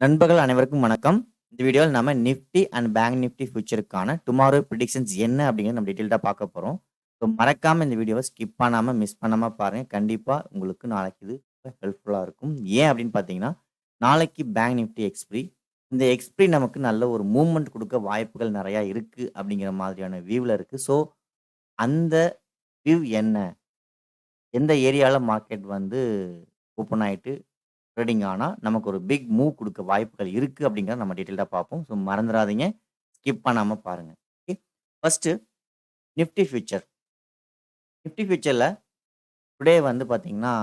நண்பர்கள் அனைவருக்கும் வணக்கம். இந்த வீடியோவில் நம்ம நிஃப்டி அண்ட் பேங்க் நிஃப்டி ஃபியூச்சருக்கான டுமாரோ ப்ரிடிக்ஷன்ஸ் என்ன அப்படிங்கிறத நம்ம டீட்டெயில்டாக பார்க்க போகிறோம். ஸோ மறக்காம இந்த வீடியோவை ஸ்கிப் பண்ணாமல் மிஸ் பண்ணாமல் பாருங்க. கண்டிப்பாக உங்களுக்கு நாளைக்கு இது ஹெல்ப்ஃபுல்லாக இருக்கும். ஏன் அப்படின்னு பார்த்தீங்கன்னா, நாளைக்கு பேங்க் நிஃப்டி எக்ஸ்பிரி. இந்த எக்ஸ்பிரி நமக்கு நல்ல ஒரு மூவ்மெண்ட் கொடுக்க வாய்ப்புகள் நிறையா இருக்கு அப்படிங்கிற மாதிரியான வியூவில் இருக்கு. ஸோ அந்த வியூ என்ன? எந்த ஏரியாவில் மார்க்கெட் வந்து ஓப்பன் ஆயிட்டு ட்ரேடிங் ஆனா, நமக்கு ஒரு பிக் மூவ் குடுக்க வாய்ப்புகள் இருக்கு அப்படிங்கிறத நம்ம டீட்டெயில்டா பார்ப்போம். ஸோ மறந்துறாதீங்க. ஸ்கிப் பண்ணாம பாருங்க. Okay. First Nifty future. Nifty ஃபியூச்சர்ல டுடே வந்து பார்த்தீங்கன்னா,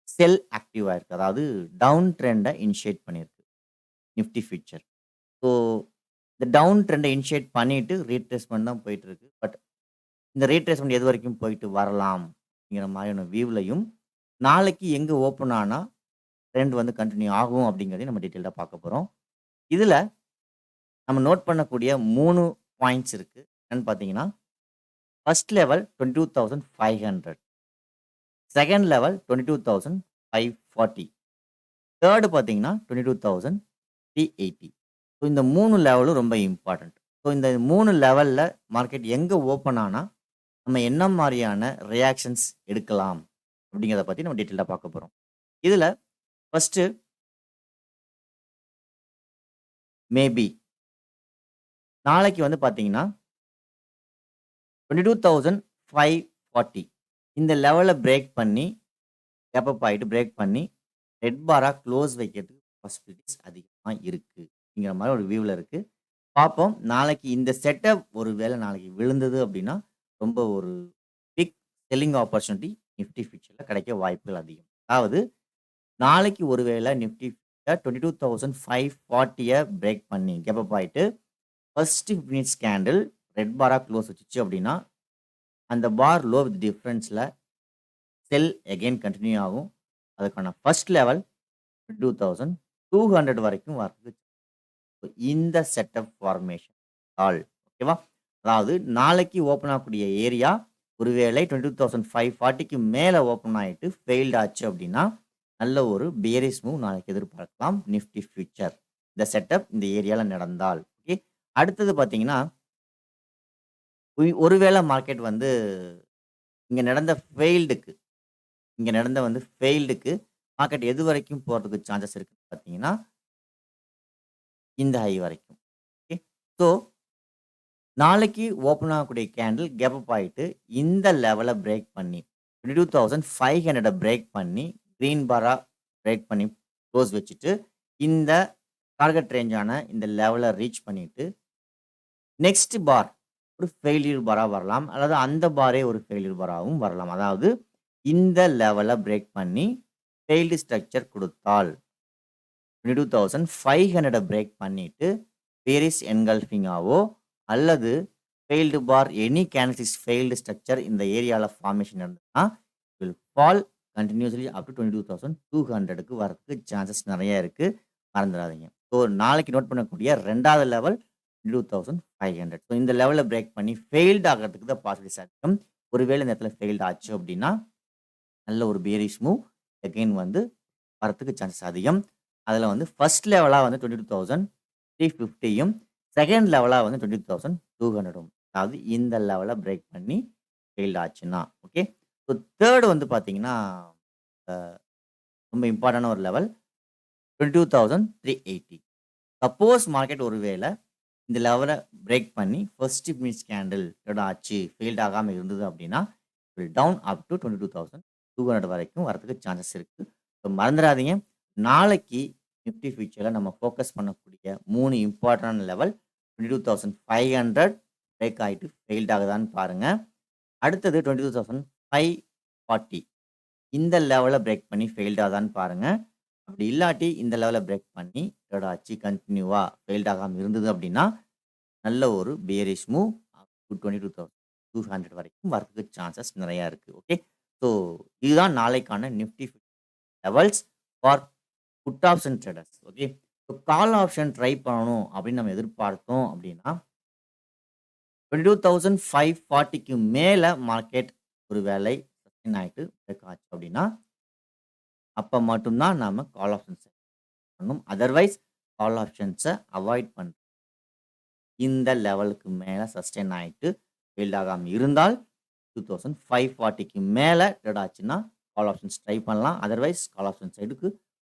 செல் ஆக்டிவா இருக்கு. அதாவது டவுன் ட்ரெண்ட இனிஷியேட் பண்ணியிருக்கு. Nifty future. ஸோ இந்த டவுன் ட்ரெண்ட இனிஷியேட் பண்ணிட்டு ரீட்ரேஸ்மென்ட் தான் போயிட்டு இருக்கு. பட் இந்த ரீட்ரேஸ்மென்ட் எதுவரைக்கும் போயிட்டு வரலாம் அப்படிங்கிற மாதிரியான வியூலயும், நாளைக்கு எங்க ஓப்பன் ஆனா ட்ரெண்ட் வந்து கன்டின்யூ ஆகும் அப்படிங்கிறதையும் நம்ம டீட்டெயில்டா பார்க்க போறோம். இதுல நம்ம நோட் பண்ணக்கூடிய 3 பாயிண்ட்ஸ் இருக்கு. என்னன்னு பார்த்தீங்கன்னா, first level 22,500, second level 22,540, third பார்த்தீங்கன்னா 22,380. ஸோ இந்த 3 லெவலும் ரொம்ப இம்பார்ட்டன்ட். ஸோ இந்த 3 லெவல்ல மார்க்கெட் எங்க ஓப்பன் ஆனா, நம்ம என்ன மாரியான ரியாக்ஷன்ஸ் எடுக்கலாம் அப்படிங்கிறத பத்தி நம்ம டீட்டெயில்டா பார்க்க போறோம். இதுல ஃபர்ஸ்ட்டு மேபி நாளைக்கு வந்து பார்த்தீங்கன்னா 22,540 இந்த லெவல பிரேக் பண்ணி, கேப் அப் ஆயிட்டு பிரேக் பண்ணி, ரெட் பாரா க்ளோஸ் வைக்கிறதுக்கு பாசிபிலிட்டீஸ் அதிகமா இருக்கு. அப்படிங்கிற மாரி ஒரு வியூல இருக்கு. பார்ப்போம். நாளைக்கு இந்த செட்டப் ஒரு வேள நாளைக்கு விழுந்தது அப்படின்னா, ரொம்ப ஒரு பிக் செல்லிங் ஆப்பர்ச்சுனிட்டி நிஃப்டி ஃபியூச்சர்ல கிடைக்க வாய்ப்புகள் அதிகம். அதாவது நாளைக்கு ஒரு வேள நிஃப்டி 22,540 பிரேக் பண்ணி கேப் அப் ஆயிட்டு, first minutes candle red bar close வச்சுச்சு அப்படின்னா, அந்த பார் லோ வித் டிஃபரன்ஸ்ல செல் அகைன் கன்டின்யூ ஆகும். அதுக்கான ஃபர்ஸ்ட் லெவல் 2200 வரைக்கும் வரது. இந்த செட்டப் ஃபார்மேஷன் ஆல் ஓகேவா? அதாவது நாளைக்கு ஓப்பன் ஆகக்கூடிய ஏரியா ஒருவேளை 22,540க்கு மேல ஓப்பன் ஆயிட்டு ஃபெயில்ட் ஆச்சு அப்படின்னா, நல்ல ஒரு பியரிஷ் மூவ் நாளைக்கு எதிர்பார்க்கலாம் நிஃப்டி ஃபியூச்சர். இந்த செட்டப் இந்த ஏரியால நடந்தால். ஓகே. அடுத்தது பார்த்தீங்கன்னா, ஒருவேளை மார்க்கெட் வந்து இங்க நடந்த ஃபெயில்டுக்கு இங்க நடந்த வந்து ஃபெயில்டுக்கு மார்க்கெட் எதுவரைக்கும் போறதுக்கு சான்சஸ் இருக்குன்னு பார்த்தீங்கன்னா, இந்த ஹை வரைக்கும். ஓகே. ஸோ நாளைக்கு ஓப்பன் ஆகக்கூடிய கேண்டில் கேப் அப் ஆயிட்டு இந்த லெவல பிரேக் பண்ணி 22,500 பிரேக் பண்ணி கிரீன் பாரா பிரேக் பண்ணி க்ளோஸ் வச்சுட்டு, இந்த டார்கெட் ரேஞ்சான இந்த லெவல ரீச் பண்ணிட்டு, நெக்ஸ்ட் பார் ஒரு ஃபெயில்யூர் பாரா வரலாம். அல்லது அந்த பாரே ஒரு ஃபெயில்யூர் பாராவும் வரலாம். அதாவது இந்த லெவல பிரேக் பண்ணி ஃபெயில்டு ஸ்ட்ரக்சர் குடுத்தால் 22,500 பிரேக் பண்ணிட்டு பேரிஸ் என்கல்ஃபிங் ஆவோ அல்லது ஃபெயில்டு பார் எனி கேண்டில்ஸ் ஃபெயில்டு ஸ்ட்ரக்சர் இந்த ஏரியால ஃபார்மேஷன் இருந்ததுன்னா, வில் ஃபால் கன்டினியூஸ்லி அப் டு 22,200க்கு வரதுக்கு சான்சஸ் நெறைய இருக்கு. மறந்துறாதீங்க. ஸோ நாளைக்கு நோட் பண்ணக்கூடிய 2வது லெவல் 22,500. ஸோ இந்த லெவல பிரேக் பண்ணி ஃபெயில்ட் ஆகுறதுக்கு தான் பாசிபிலிட்டிஸ் அதிகம். ஒருவேளை இந்த இடத்துல ஃபெயில்ட் ஆச்சு அப்படின்னா, நல்ல ஒரு பியரிஷ் மூவ் அகைன் வந்து வரதுக்கு சான்சஸ் அதிகம். அதுல வந்து ஃபர்ஸ்ட் லெவலா வந்து 22,350யும், செகண்ட் லெவலா வந்து 22,200ம். அதாவது இந்த லெவல பிரேக் பண்ணி ஃபெயில்ட் ஆச்சுன்னா, ஓகே. ஸோ தேர்ட் வந்து பார்த்தீங்கன்னா, அ ரொம்ப இம்பார்ட்டன்டான ஒரு லெவல் 22,380. சப்போஸ் மார்க்கெட் ஒருவேள இந்த லெவல பிரேக் பண்ணி ஃபர்ஸ்ட் மினிட்ஸ் கேண்டில் ஆச்சு, ஃபெயில்ட் ஆகாம இருந்தது அப்படின்னா, வில் டவுன் அப் டு 22,200 வரைக்கும் வரதுக்கு சான்சஸ் இருக்கு. ஸோ மறந்துறாதீங்க. நாளைக்கு நிஃப்டி ஃபியூச்சர்ல நம்ம ஃபோக்கஸ் பண்ணக்கூடிய 3 இம்பார்ட்டன்ட் லெவல் 22,500 பிரேக் ஆயிட்டு ஃபெயில்ட் ஆகுதான்னு பாருங்க. அடுத்தது 22,540 இந்த லெவல பிரேக் பண்ணி ஃபெயில்ட் ஆகுதான்னு பாருங்க. அப்படி இல்லாட்டி இந்த லெவல பிரேக் பண்ணி ஆச்சு கன்டினியூவா ஃபெயில்ட் ஆகாம இருந்தது அப்படின்னா, நல்ல ஒரு பியரிஷ் மூவ் அப் டு 22,200 வரைக்கும் வரதுக்கு சான்சஸ் நிறைய இருக்கு. ஓகே. ஸோ இதுதான் நாளைக்கான Nifty levels for put option traders. Okay. So call option try பண்ணணும் அப்படின்னு நம்ம எதிர்பார்த்தோம் அப்படின்னா, 22,540க்கு மேல மார்க்கெட் ஒரு வேளை சஸ்டெயின் ஆயிட்டு பிரேக் ஆச்சு அப்படின்னா, அப்ப மட்டும் தான் நாம கால் ஆப்ஷன் பண்ணும். அதர்வைஸ் கால் ஆப்ஷன்ஸை அவாய்ட் பண்ண இந்த லெவலுக்கு மேலே சஸ்டெயின் ஆகிட்டு ஃபெயில்ட் ஆகாமல் இருந்தால் 2540க்கு மேலே ட்ரேட் ஆச்சுன்னா கால் ஆப்ஷன்ஸ் ட்ரை பண்ணலாம். அதர்வைஸ் கால் ஆப்ஷன் சைடுக்கு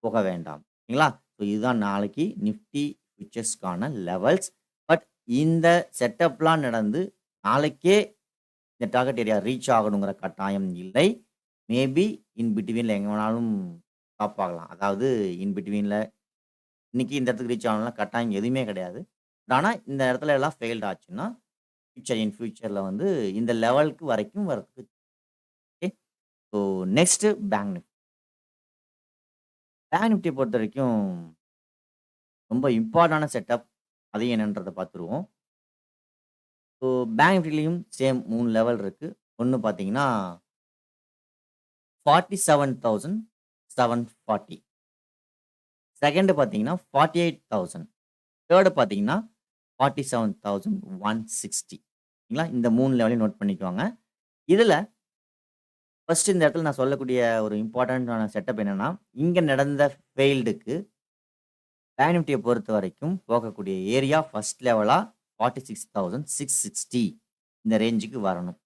போக வேண்டாம். ஓகேங்களா? ஸோ இதுதான் நாளைக்கு நிஃப்டி ஃபியூச்சர்ஸ்க்கான லெவல்ஸ். பட் இந்த செட்டப்லாம் நடந்து நாளைக்கே இந்த டார்கெட் ஏரியா ரீச் ஆகணுங்கிற கட்டாயம் இல்லை. மேபி இன் பிட்வீனில் எங்கே வேணாலும் ஸ்டாப் ஆகலாம். அதாவது இன் பிட்வீனில் இன்னைக்கு இந்த இடத்துக்கு ரீச் ஆகணும்லாம் கட்டாயம் எதுவுமே கிடையாது. ஆனால் இந்த இடத்துல எல்லாம் ஃபெயில்ட் ஆச்சுன்னா ஃபியூச்சரில் வந்து இந்த லெவலுக்கு வரைக்கும் வரதுக்கு okay. So next bank Nifty. Bank நிஃப்டியை பொறுத்த வரைக்கும் ரொம்ப இம்பார்ட்டண்டான செட்டப். அது என்னன்றதை பார்த்துருவோம். ஸோ பேங்க் நிஃப்டிலையும் சேம் 3 லெவல் இருக்குது. ஒன்று பார்த்தீங்கன்னா 47,740. செகண்டு பார்த்தீங்கன்னா 48,000. தேர்டு பார்த்தீங்கன்னா 47,160. சரிங்களா? இந்த 3 லெவலையும் நோட் பண்ணிக்குவாங்க. இதில் ஃபர்ஸ்ட் இந்த இடத்துல நான் சொல்லக்கூடிய ஒரு இம்பார்ட்டன்டான செட்டப் என்னன்னா, இங்கே நடந்த ஃபெயில்டுக்கு பேங்க் நிஃப்டியை பொறுத்த வரைக்கும் போகக்கூடிய ஏரியா ஃபர்ஸ்ட் லெவலாக 46,660 இந்த ரேஞ்சுக்கு வரணும்.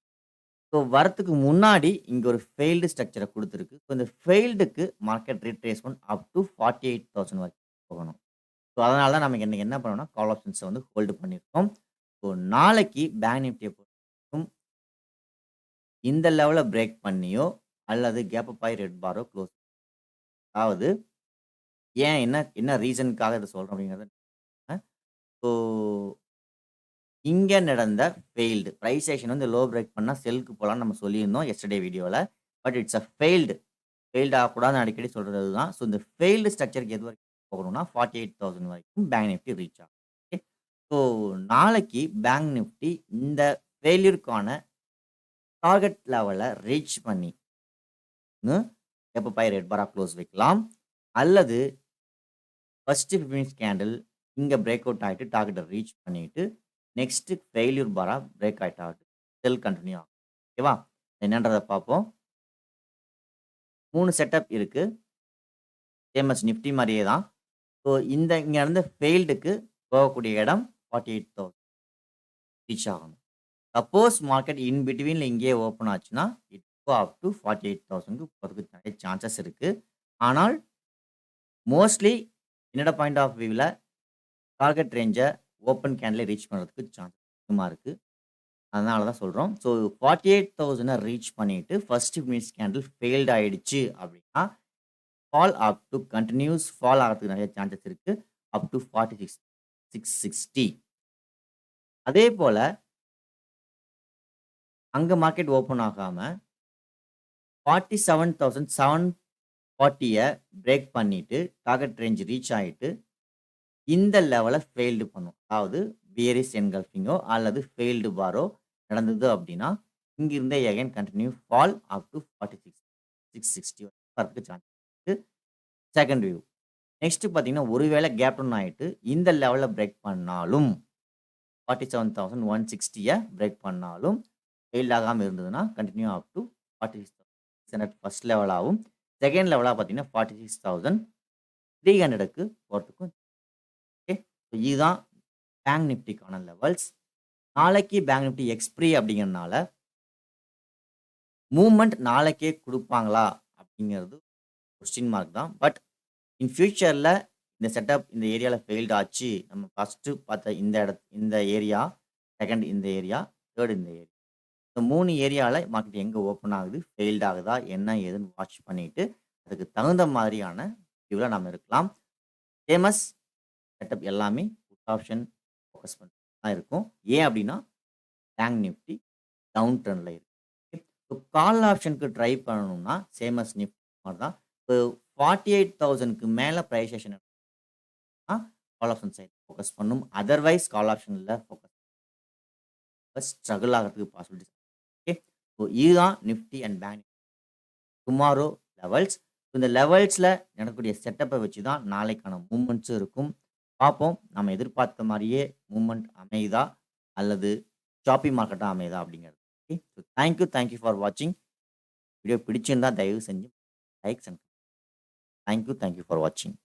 ஸோ வரத்துக்கு முன்னாடி இங்கே ஒரு ஃபெயில்டு ஸ்ட்ரக்சரை கொடுத்துருக்கு. ஸோ இந்த ஃபெயில்டுக்கு மார்க்கெட் ரீட்ரேஸ்மெண்ட் அப் டு 48,000 வரைக்கும் போகணும். ஸோ அதனால தான் நம்ம இன்னைக்கு என்ன பண்ணோம்னா கால் ஆப்ஷன்ஸை வந்து ஹோல்டு பண்ணியிருக்கோம். ஸோ நாளைக்கு பேங்க் நிஃப்டியை பொறுத்தவரைக்கும் இந்த லெவலை பிரேக் பண்ணியோ அல்லது கேப் அப் ஆகி ரெட் பாரோ க்ளோஸ். அதாவது ஏன் என்ன என்ன ரீசனுக்காக இதை சொல்கிறோம் அப்படிங்கிறத ஸோ இங்கே நடந்த ஃபெயில்டு ப்ரைஸ் ஆக்ஷன் வந்து லோ பிரேக் பண்ணால் செல்லுக்கு போகலான்னு நம்ம சொல்லியிருந்தோம் எஸ்டர்டே வீடியோவில். பட் இட்ஸ் அ ஃபெயில்டு ஆகக்கூடாதுன்னு அடிக்கடி சொல்கிறது தான். ஸோ இந்த ஃபெயில்டு ஸ்ட்ரக்சருக்கு எது வரைக்கும் போகணும்னா 48,000 வரைக்கும் பேங்க் நிஃப்டி ரீச் ஆகும். ஓகே. ஸோ நாளைக்கு பேங்க் நிஃப்டி இந்த ஃபெயிலியருக்கான டார்கெட் லெவலை ரீச் பண்ணி எப்போ பை ரெட் பாரா க்ளோஸ் வைக்கலாம். அல்லது ஃபர்ஸ்ட் 15 மினிட்ஸ் கேண்டில் இங்கே பிரேக் அவுட் ஆகிட்டு டார்கெட்டை ரீச் பண்ணிட்டு நெக்ஸ்ட்டு ஃபெயிலியர் பாரா பிரேக் ஆகிட்டாட்டு செல் கண்டினியூ ஆகும். ஓகேவா? என்னன்றதை பார்ப்போம். 3 செட்டப் இருக்குது. சேமஸ் நிஃப்டி மாதிரியே தான். ஸோ இங்கே இருந்த ஃபெயில்டுக்கு போகக்கூடிய இடம் 48,000 ரீச் ஆகணும். சப்போஸ் மார்க்கெட் இன் பிட்வீனில் இங்கேயே ஓப்பன் ஆச்சுன்னா இட் கோ அப் டு 48,000க்கு போகிறதுக்கு நிறைய சான்சஸ் இருக்குது. ஆனால் மோஸ்ட்லி என்னோட பாயிண்ட் ஆஃப் வியூவில் டார்கெட் ரேஞ்சை ஓப்பன் கேண்டில் ரீச் பண்ணுறதுக்கு சான்ஸ் அதிகமாக இருக்குது. அதனால தான் சொல்கிறோம். ஸோ 48,000 ரீச் பண்ணிவிட்டு ஃபர்ஸ்ட் மினிட்ஸ் கேண்டில் ஃபெயில்டு ஆகிடுச்சு அப்படின்னா fall up to continues fall ஆகிறதுக்கு நிறைய சான்சஸ் இருக்குது. Up to 46,660. அதே போல் அங்கே மார்க்கெட் ஓப்பன் ஆகாமல் 47,740 பிரேக் பண்ணிவிட்டு டார்கெட் ரேஞ்ச் ரீச் ஆகிட்டு இந்த லெவலை ஃபெயில்டு பண்ணும். அதாவது பியரிஷ் என்கல்ஃபிங்கோ அல்லது ஃபெயில்டு பாரோ நடந்தது அப்படின்னா இங்கிருந்தே again continue fall up to 46,660 வரதுக்கு சான்ஸ் இருக்குது. செகண்ட் வியூ நெக்ஸ்ட் பார்த்தீங்கன்னா ஒருவேளை கேப் டவுன் ஆகிட்டு இந்த லெவலில் பிரேக் பண்ணாலும் 47,160 பிரேக் பண்ணாலும் ஃபெயில்ட் ஆகாமல் இருந்ததுன்னா கண்டினியூ அப் டு 46,600 ஃபர்ஸ்ட் லெவலாகவும் செகண்ட் லெவலாக பார்த்தீங்கன்னா 46,300க்கு போகிறதுக்கும். ஓகே. ஸோ இதுதான் பேங்க் நிஃப்டிக்கான லெவல்ஸ். நாளைக்கு பேங்க் நிஃப்டி எக்ஸ்பிரி அப்படிங்கிறதுனால மூவ்மெண்ட் நாளைக்கே கொடுப்பாங்களா அப்படிங்கிறது கொஸ்டின் மார்க் தான். பட் இன் ஃபியூச்சரில் இந்த செட்டப் இந்த ஏரியாவில் ஃபெயில்டு ஆச்சு. நம்ம ஃபஸ்ட்டு பார்த்த இந்த ஏரியா, செகண்ட் இந்த ஏரியா, தேர்ட் இந்த ஏரியா. இந்த 3 ஏரியாவில் மார்க்கெட் எங்கே ஓப்பன் ஆகுது, ஃபெயில்டு ஆகுதா, என்ன ஏதுன்னு வாட்ச் பண்ணிவிட்டு அதுக்கு தகுந்த மாதிரியான வியூவில் நம்ம இருக்கலாம். ஃபேமஸ் செட்டப் எல்லாமே புட் ஆப்ஷன் ஃபோக்கஸ் பண்ணி தான் இருக்கும். ஏன் அப்படின்னா பேங்க் நிஃப்டி டவுன் ட்ரெண்டில் இருக்குது. ஸோ கால் ஆப்ஷனுக்கு ட்ரை பண்ணணும்னா சேமஸ் நிஃப்டி மாதிரி தான். இப்போ 48,000க்கு மேலே price action call option side focus பண்ணும். அதர்வைஸ் கால் ஆப்ஷனில் ஃபோக்கஸ் ஸ்ட்ரகிள் ஆகிறதுக்கு பாசிபிலிட்டி. ஓகே. ஸோ இதுதான் Nifty and bank tomorrow levels. இந்த லெவல்ஸில் நடக்கக்கூடிய செட்டப்பை வச்சு தான் நாளைக்கான மூமெண்ட்ஸும் இருக்கும். பார்ப்போம் நம்ம எதிர்பார்த்த மாதிரியே மூமெண்ட் அமையுதா அல்லது ஷாப்பி மார்க்கெட்டாக அமையுதா அப்படிங்கிறது. ஓகே. ஸோ தேங்க்யூ ஃபார் வாட்சிங். வீடியோ பிடிச்சிருந்தா தயவு செஞ்சு லைக்ஸ் அண்ட் தேங்க்யூ ஃபார் வாட்சிங்.